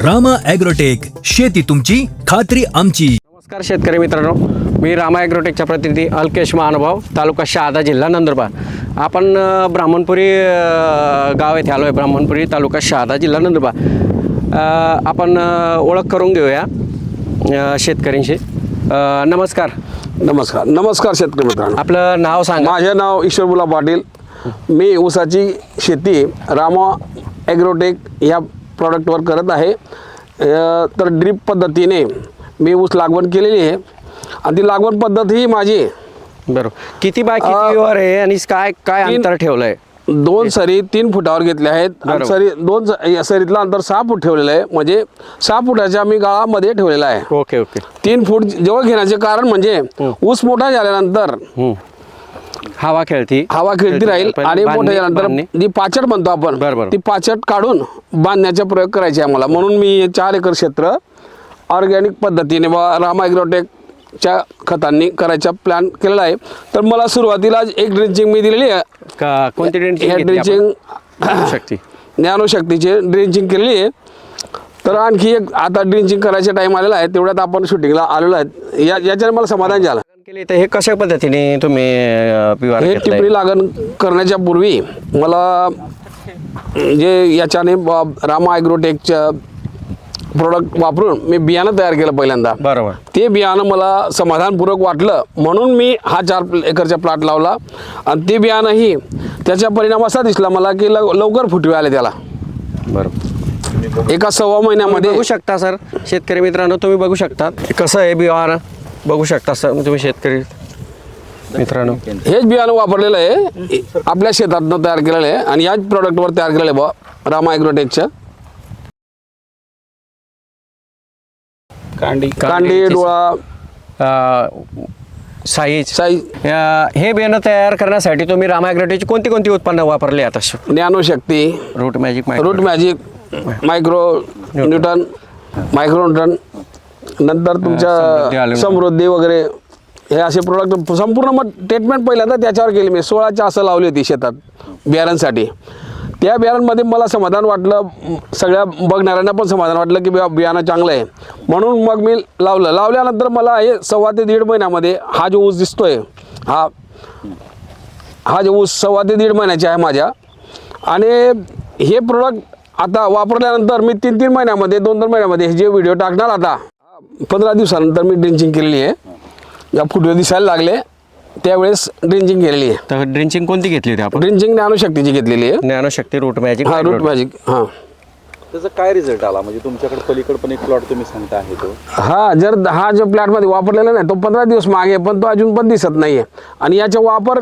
Rama agrotech, शेती तुमची खात्री आमची. नमस्कार शेतकरी मित्रांनो, मी रामा ॲग्रोटेकचा प्रतिनिधी अल्केश महानुभाव, तालुका शहादा, जिल्हा नंदुरबार. आपण ब्राह्मणपुरी गाव येथे आलो आहे. ब्राह्मणपुरी तालुका शहादा, जिल्हा नंदुरबार. आपण ओळख करून घेऊया शेतकऱ्यांशी. नमस्कार. नमस्कार शेतकरी मित्रांनो. आपलं नाव सांगा. माझे नाव ईश्वरबुला पाटील. मी ऊसाची शेती रामा ॲग्रोटेक या प्रॉडक्टवर करत आहे. तर ड्रीप पद्धतीने मी ऊस लागवड केलेली आहे आणि ती लागवड पद्धत ही माझी बरोबर किती बाय कितीवर आहे आणि काय अंतर ठेवलं आहे? 2 सरी 3 फुटावर घेतले आहेत आणि सरीतलं अंतर 6 फूट ठेवलेलं आहे. म्हणजे 6 फुटाच्या मी गाळामध्ये ठेवलेला आहे. Okay okay. 3 फूट जवळ घेण्याचे कारण म्हणजे ऊस मोठा झाल्यानंतर हवा खेळती राहील आणि मोठ्या झाल्यानंतर जी पाचट म्हणतो आपण, ती पाचट काढून बांधण्याचा प्रयोग करायचे आम्हाला. म्हणून मी 4 एकर क्षेत्र ऑर्गॅनिक पद्धतीने रामा ॲग्रोटेकच्या खतांनी करायचा प्लॅन केलेला आहे. तर मला सुरुवातीला एक ड्रिंचिंग मी दिलेली आहे. कोणती ड्रिंचिंग? शक्ती ज्ञानशक्तीची ड्रिंचिंग केलेली आहे. तर आणखी एक आता ड्रिंचिंग करायचा टाइम आलेला आहे, तेवढ्यात आपण शूटिंगला आलेलो आहे. याच्याने मला समाधान झालं. तर हे कशा पद्धतीने तुम्ही हे टिपणी लागण करण्याच्या पूर्वी मला जे याच्याने रामा ॲग्रोटेकच्या प्रोडक्ट वापरून मी बियाणं तयार केलं पहिल्यांदा. बरोबर. ते बियाणं मला समाधानपूर्वक वाटलं म्हणून मी हा 4 एकरचा प्लॉट लावला आणि ते बियाणंही त्याचा परिणाम असा दिसला मला की लवकर फुटवे आले त्याला. बरोबर. एका 1.25 महिन्यामध्ये बघू शकता सर शेतकरी मित्रांनो, तुम्ही बघू शकता कसं आहे बियाणं. बघू शकता सर तुम्ही शेतकरी मित्रांनो, हेच बियाणं वापरलेलं आहे, आपल्या शेतातनं तयार केलेलं आहे आणि याच प्रॉडक्टवर तयार केलेलं आहे रामा ॲग्रोटेकच्या. कांडी डोळा साईज हे बियाणं तयार करण्यासाठी तुम्ही रामा ॲग्रोटेकची कोणती उत्पन्न वापरले आता? ज्ञानशक्ती, रूट मॅजिक, मायक्रो न्यूटन, नंतर तुमच्या समृद्धी वगैरे हे असे प्रोडक्ट संपूर्ण मग ट्रीटमेंट पहिल्यांदा त्याच्यावर केली मी. 16च्या असं लावली होती शेतात बियाणांसाठी. त्या बियाणांमध्ये मला समाधान वाटलं, सगळ्या बघणाऱ्यांना पण समाधान वाटलं की बियाणं चांगलं आहे म्हणून मग मी लावलं. लावल्यानंतर मला हे 1.25 ते 1.5 महिन्यामध्ये हा जो ऊस दिसतोय हा जो ऊस 1.25 ते 1.5 महिन्याचा आहे माझ्या. आणि हे प्रोडक्ट आता वापरल्यानंतर मी 3 महिन्यामध्ये 2 महिन्यामध्ये हे जे व्हिडिओ टाकणार आता 15 दिवसानंतर मी ड्रिंचिंग केलेली आहे. या फुटवे दिसायला लागले त्यावेळेस ड्रिंचिंग केलेली आहे. तर ड्रिंचिंग कोणती घेतली होती आपण? ड्रिंचिंग ज्ञानशक्तीची घेतलेली आहे. Dnyanshakti, root magic. Root magic. त्याचा काय रिझल्ट आला? म्हणजे तुमच्याकडे पलीकडे पण एक प्लॉट तुम्ही सांगता आहे तो जर हा जो प्लॉटमध्ये वापरलेला नाही तो 15 दिवस मागे, पण तो अजून पण दिसत नाहीये. आणि याचा वापर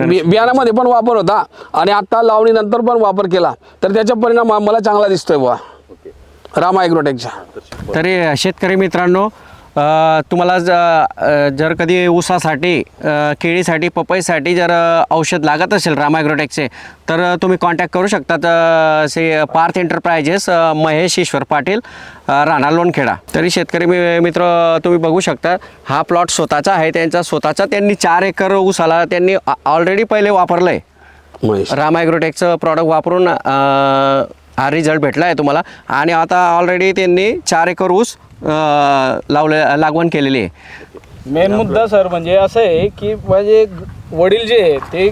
बियाणामध्ये पण वापर होता आणि आता लावणीनंतर पण वापर केला तर त्याचा परिणाम मला चांगला दिसतोय बुवा रामा ॲग्रोटेकचा. तरी शेतकरी मित्रांनो, तुम्हाला जर कधी ऊसासाठी, केळीसाठी, पपईसाठी जर औषध लागत असेल रामा ॲग्रोटेकचे तर तुम्ही कॉन्टॅक्ट करू शकतात. पार्थ एंटरप्राइजेस, महेश ईश्वर पाटील, राणा लोणखेडा. तरी शेतकरी मित्र तुम्ही बघू शकता हा प्लॉट स्वतःचा आहे त्यांचा. त्यांनी 4 एकर ऊसाला त्यांनी ऑलरेडी पहिले वापरलं आहे रामा ॲग्रोटेकचं प्रॉडक्ट वापरून. हा रिझल्ट भेटला आहे तुम्हाला. आणि आता ऑलरेडी त्यांनी 4 एकर ऊस लागवण केलेली आहे. मेन मुद्दा सर म्हणजे असं आहे की माझे वडील जे आहे ते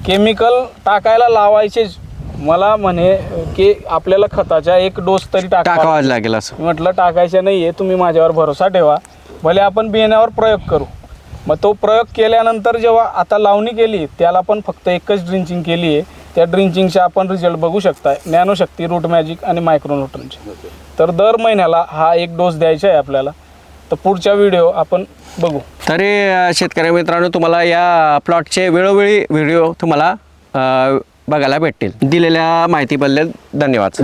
केमिकल टाकायला लावायचेच. मला म्हणे की आपल्याला खताचा एक डोस तरी टाकावा लागेल असं. म्हटलं टाकायचं नाही आहे, तुम्ही माझ्यावर भरोसा ठेवा, भले आपण बियाण्यावर प्रयोग करू. मग तो प्रयोग केल्यानंतर जेव्हा आता लावणी केली त्याला पण फक्त एकच ड्रिंचिंग केली आहे. त्या ड्रिंचिंगचे आपण रिझल्ट बघू शकता. ज्ञानशक्ती, रूट मॅजिक आणि मायक्रोन्यूट्रनचे. तर दर महिन्याला हा एक डोस द्यायचा आहे आपल्याला. तर पुढच्या व्हिडिओ आपण बघू. तरी शेतकरी मित्रांनो, तुम्हाला या प्लॉटचे वेळोवेळी व्हिडिओ तुम्हाला बघायला भेटतील. दिलेल्या माहितीबद्दल धन्यवाद.